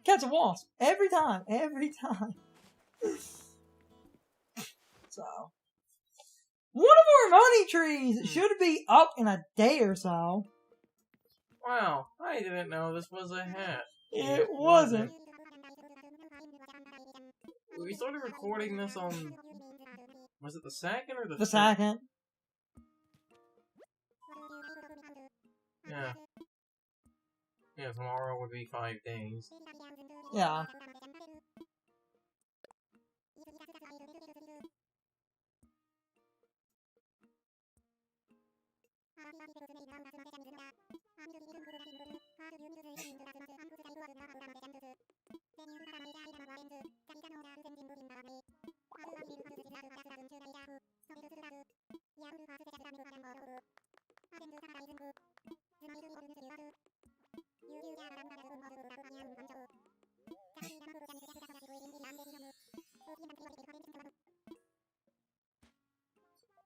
catch a wasp. Every time. Every time. So. One of our money trees should be up in a day or so. Wow, I didn't know this was a hat. It wasn't. We started recording this on... Was it the second or the The second. Yeah. Yeah, tomorrow would be 5 days. Yeah.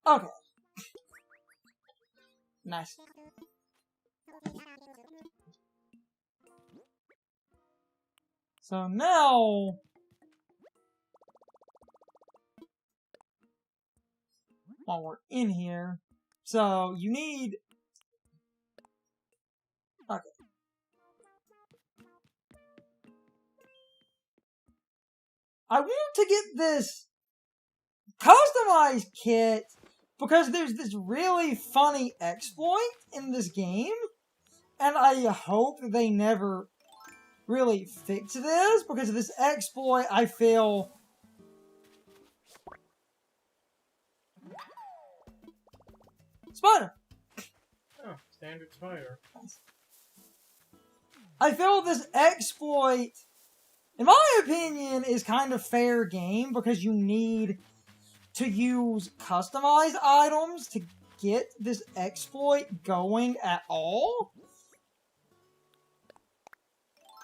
Okay. Nice. So now... While we're in here... So, you need... Okay. I want to get this customized kit because there's this really funny exploit in this game, and I hope that they never really fix this, because of this exploit I feel... Spider! Oh, standard spider. I feel this exploit, in my opinion, is kind of fair game because you need to use customized items to get this exploit going at all.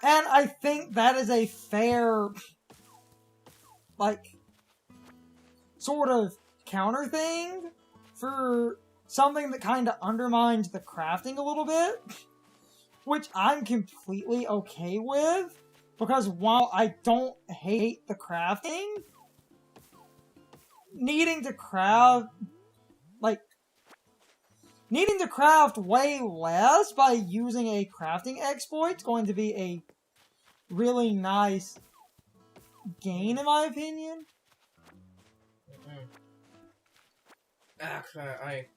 And I think that is a fair, like, sort of counter thing for something that kind of undermines the crafting a little bit, which I'm completely okay with, because while I don't hate the crafting, needing to craft way less by using a crafting exploit is going to be a really nice gain, in my opinion. Actually,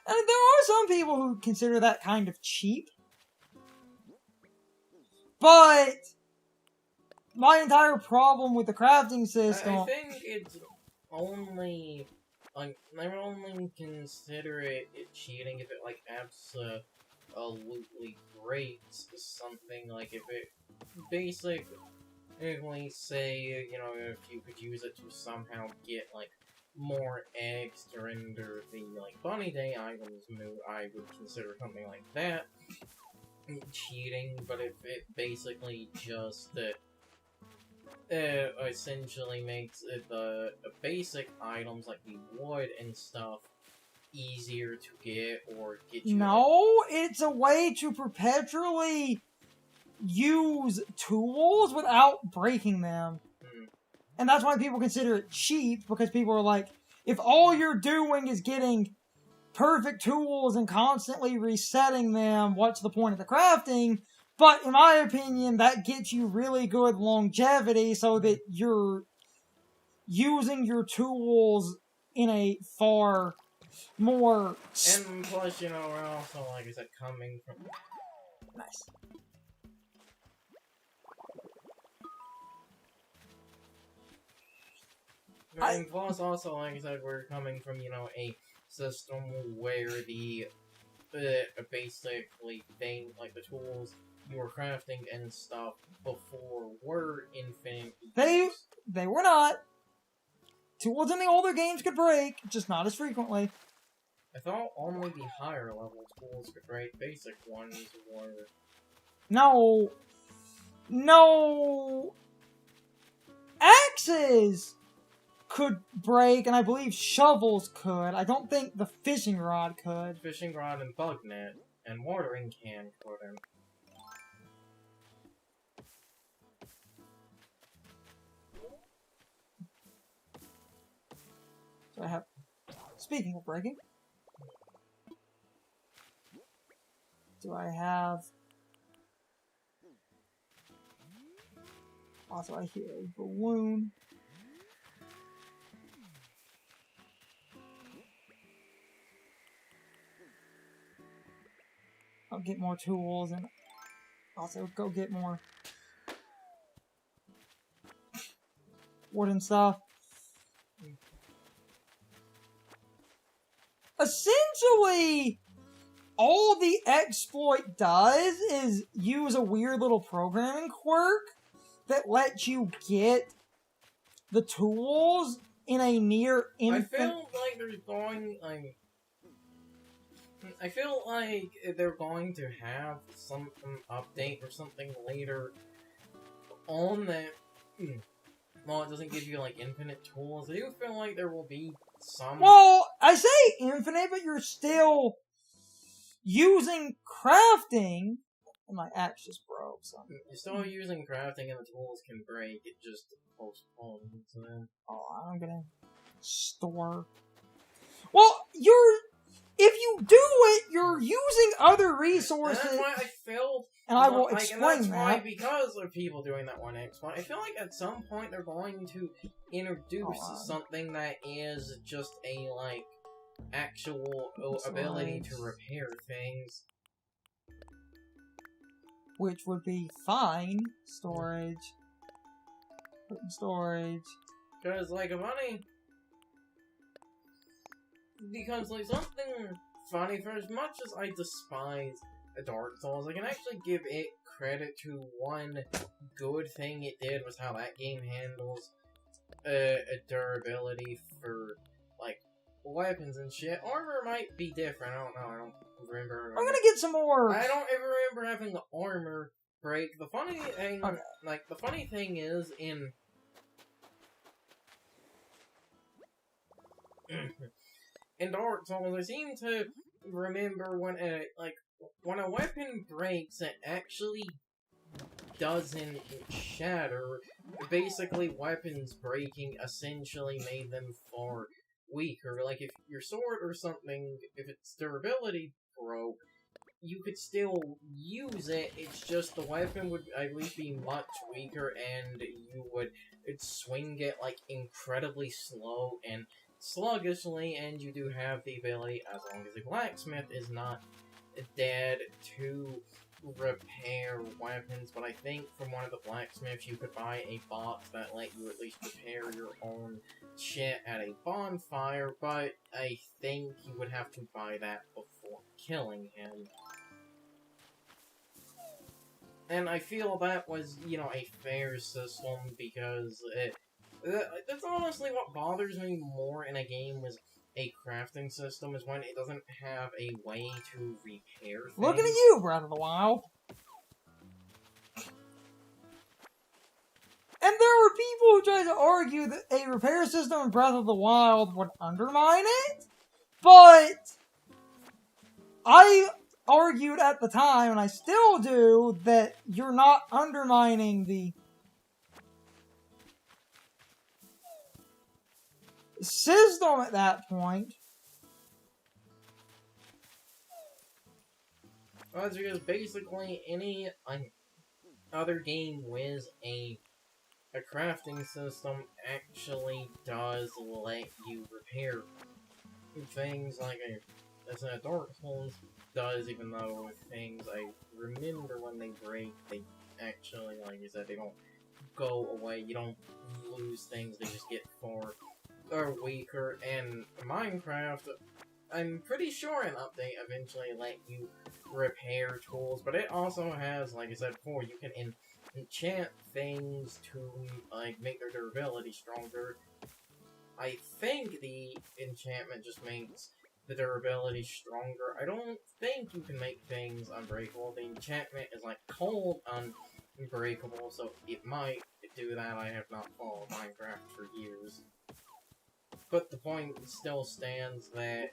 And there are some people who consider that kind of cheap. But my entire problem with the crafting system... I think it's only... Like, I would only consider it cheating if it, like, absolutely breaks something. Like, if it basically say, you know, if you could use it to somehow get, like, more eggs to render the, like, Bunny Day items move, I would consider something like that cheating. But if it basically just essentially makes the basic items like the wood and stuff easier to get, or get you... No, it's a way to perpetually use tools without breaking them. And that's why people consider it cheap, because people are like, if all you're doing is getting perfect tools and constantly resetting them, what's the point of the crafting? But in my opinion, that gets you really good longevity so that you're using your tools in a far more... And plus, you know, we're also, like I said, coming from... Nice. And plus, also, like I said, we're coming from, you know, a system where the basically like the tools you were crafting and stuff before were infinite. They were not. Tools in the older games could break, just not as frequently. I thought only the higher level tools could break. Basic ones were... No. No. Axes could break, and I believe shovels could. I don't think the fishing rod could. Fishing rod and bug net and watering can couldn't. Speaking of breaking, do I have... Also, I hear a balloon. I'll get more tools and also go get more wooden stuff. Essentially, all the exploit does is use a weird little programming quirk that lets you get the tools in a near infinite... I feel like there's going, I feel like they're going to have some update or something later on that... Well, it doesn't give you, like, infinite tools. I do feel like there will be some... Well, I say infinite, but you're still using crafting... And my axe just broke, so... You're still using crafting and the tools can break, it just postpones them. Oh, I'm gonna store... Well, if you do it, you're using other resources... And that's why I feel... And I will and explain that's why, that. because of people doing that one exploit, I feel like at some point they're going to introduce something that is just a, like, actual ability to repair things. Which would be fine. Storage. Put in storage. Because, like, something funny, for as much as I despise Dark Souls, I can actually give it credit to one good thing it did was how that game handles a durability for, like, weapons and shit. Armor might be different, I don't know, I don't remember. I'm gonna get some more! I don't ever remember having the armor break. The funny thing, the funny thing is, in Dark Souls, I seem to remember when a weapon breaks, it actually doesn't shatter. Basically, weapons breaking essentially made them far weaker. Like, if your sword or something, if its durability broke, you could still use it, it's just the weapon would at least be much weaker, and you would swing it, like, incredibly slow and sluggishly, and you do have the ability, as long as the blacksmith is not dead, to repair weapons. But I think from one of the blacksmiths you could buy a box that let you at least repair your own shit at a bonfire, but I think you would have to buy that before killing him. And I feel that was, you know, a fair system, because that's honestly what bothers me more in a game was a crafting system, is when it doesn't have a way to repair things. Looking at you, Breath of the Wild! And there are people who try to argue that a repair system in Breath of the Wild would undermine it, but I argued at the time, and I still do, that you're not undermining the system at that point. Well, that's because basically any other game with a crafting system actually does let you repair things like a Dark Souls does, even though things I remember when they break, they actually, like I said, they don't go away, you don't lose things, they just get far or weaker. And Minecraft, I'm pretty sure an update eventually let you repair tools, but it also has, like I said before, you can enchant things to, like, make their durability stronger. I think the enchantment just makes the durability stronger. I don't think you can make things unbreakable. The enchantment is, like, cold unbreakable, so it might do that. I have not followed Minecraft for years. But the point still stands that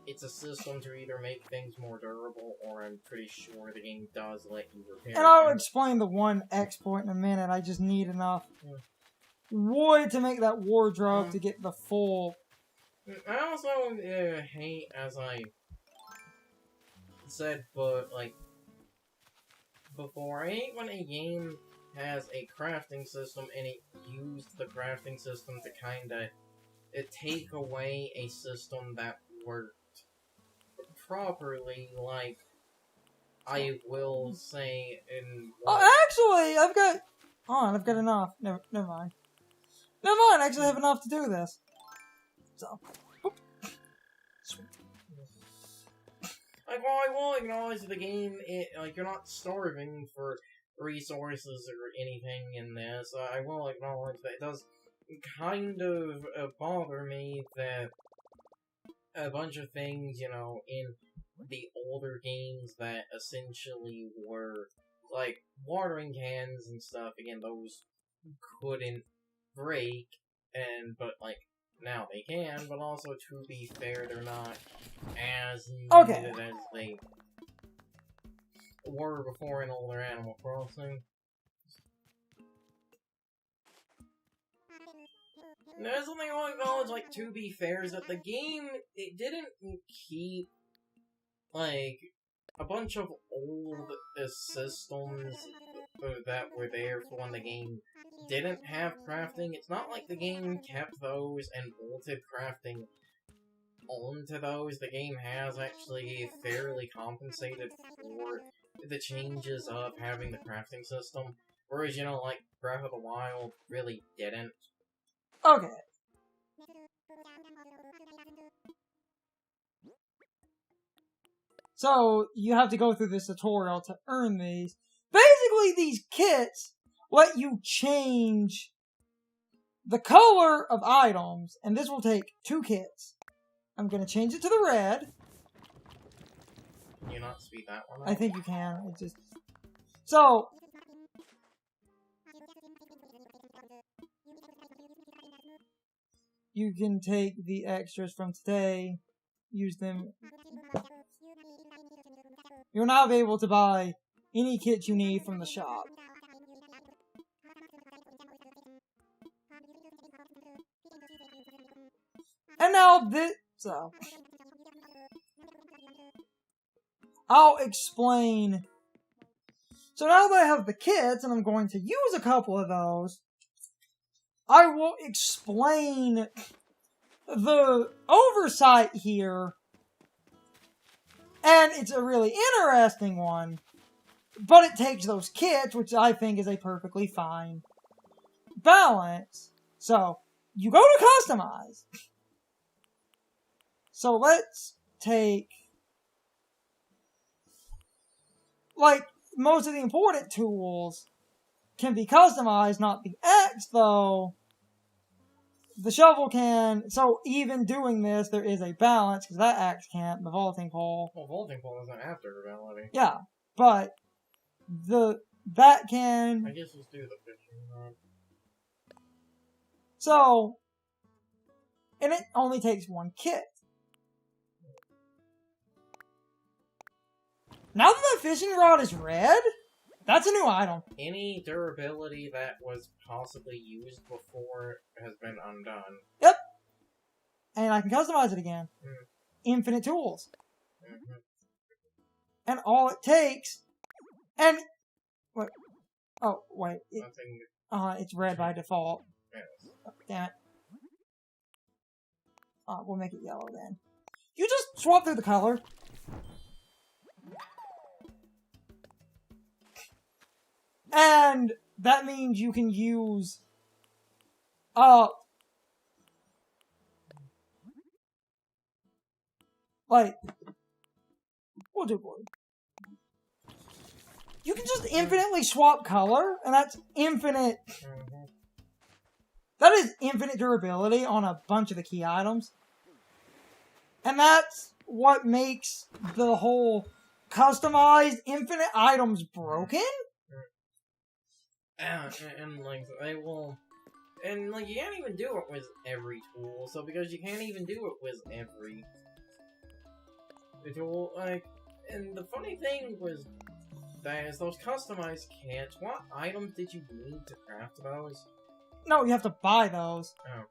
it's a system to either make things more durable, or I'm pretty sure the game does let you repair. And I'll explain the one exploit in a minute. I just need enough wood to make that wardrobe to get the full I also hate, as I said, but like before, I hate when a game has a crafting system and it used the crafting system to kinda take away a system that worked properly, like I will say in actually, I've got... Hold on, I've got enough. Never mind. Never mind, I actually have enough to do this. So... Like, while I will acknowledge the game, like, you're not starving for resources or anything in this, I will acknowledge that it does kind of bother me that a bunch of things, you know, in the older games that essentially were, like, watering cans and stuff, again, those couldn't break, but, like, now they can, but also, to be fair, they're not as needed as they were before in older Animal Crossing. There's something I want to acknowledge, like, to be fair, is that the game, it didn't keep, like, a bunch of old systems that were there for when the game didn't have crafting. It's not like the game kept those and bolted crafting onto those. The game has actually fairly compensated for the changes of having the crafting system, whereas, you know, like, Breath of the Wild really didn't. Okay. So, you have to go through this tutorial to earn these. Basically, these kits let you change the color of items, and this will take 2 kits. I'm gonna change it to the red. Can you not speed that one up? I think you can. It just... So... You can take the extras from today, use them. You're now able to buy any kit you need from the shop. And now this... So... I'll explain. So now that I have the kits, and I'm going to use a couple of those, I will explain the oversight here, and it's a really interesting one, but it takes those kits, which I think is a perfectly fine balance. So, you go to customize. So let's take, like, most of the important tools can be customized, not the axe, though. The shovel can, so even doing this, there is a balance, because that axe can't, the vaulting pole. Well, vaulting pole isn't after ability. Yeah, but that can. I guess let's do the fishing rod. So, and it only takes 1 kit. Now that the fishing rod is red, that's a new item. Any durability that was possibly used before has been undone. Yep. And I can customize it again. Infinite tools. And all it takes... And... What? Oh, wait. It's red by default. Yes. Oh, damn it. We'll make it yellow then. You just swap through the color. And that means you can use, like, we'll do blue. You can just infinitely swap color, and that's infinite. That is infinite durability on a bunch of the key items. And that's what makes the whole customized infinite items broken. And like, they will... And, like, you can't even do it with every tool, so because you can't even do it with every tool, like... And the funny thing was that is those customized kits, what items did you need to craft those? No, you have to buy those. Oh.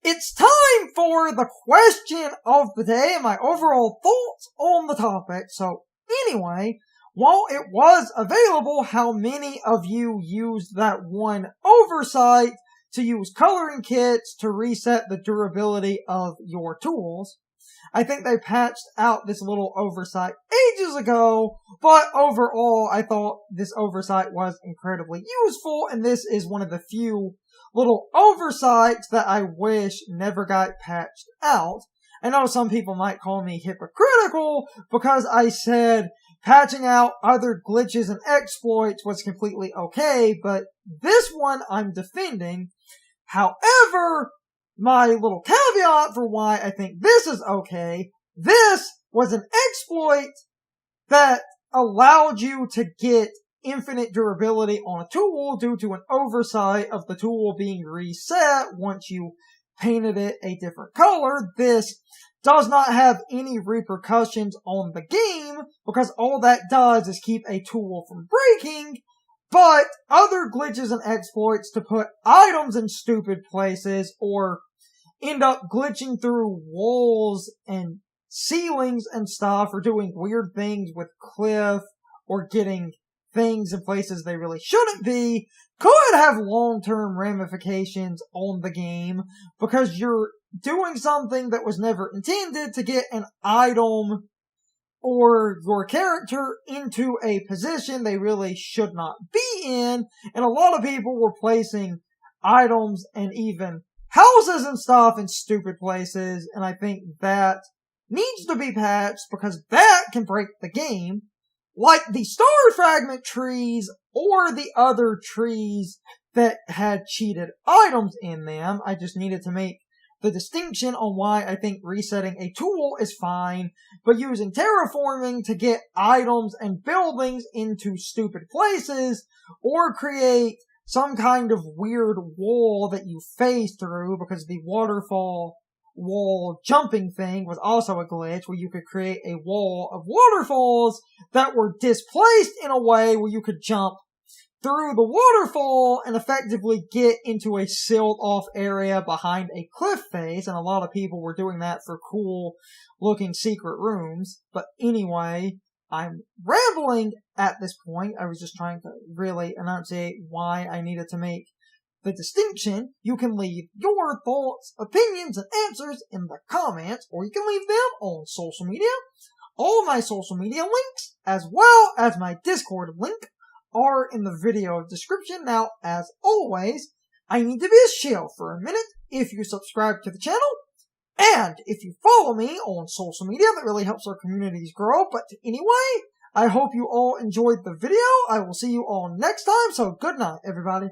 it's time for the question of the day and my overall thoughts on the topic. So anyway, while it was available, how many of you used that one oversight to use coloring kits to reset the durability of your tools? I think they patched out this little oversight ages ago, but overall I thought this oversight was incredibly useful, and this is one of the few little oversights that I wish never got patched out. I know some people might call me hypocritical because I said patching out other glitches and exploits was completely okay, but this one I'm defending. However, my little caveat for why I think this is okay, this was an exploit that allowed you to get infinite durability on a tool due to an oversight of the tool being reset once you painted it a different color. This does not have any repercussions on the game because all that does is keep a tool from breaking. But other glitches and exploits to put items in stupid places or end up glitching through walls and ceilings and stuff or doing weird things with Cliff or getting things in places they really shouldn't be could have long-term ramifications on the game because you're doing something that was never intended to get an item or your character into a position they really should not be in, and a lot of people were placing items and even houses and stuff in stupid places, and I think that needs to be patched because that can break the game, like the star fragment trees or the other trees that had cheated items in them. I just needed to make the distinction on why I think resetting a tool is fine, but using terraforming to get items and buildings into stupid places or create some kind of weird wall that you phase through, because the waterfall wall jumping thing was also a glitch where you could create a wall of waterfalls that were displaced in a way where you could jump through the waterfall and effectively get into a sealed off area behind a cliff face, and a lot of people were doing that for cool looking secret rooms. But anyway, I'm rambling at this point. I was just trying to really enunciate why I needed to make the distinction. You can leave your thoughts, opinions, and answers in the comments, or you can leave them on social media. All my social media links, as well as my Discord link, are in the video description. Now, as always, I need to be a shill for a minute. If you subscribe to the channel, and if you follow me on social media, that really helps our communities grow. But anyway, I hope you all enjoyed the video. I will see you all next time, so good night, everybody.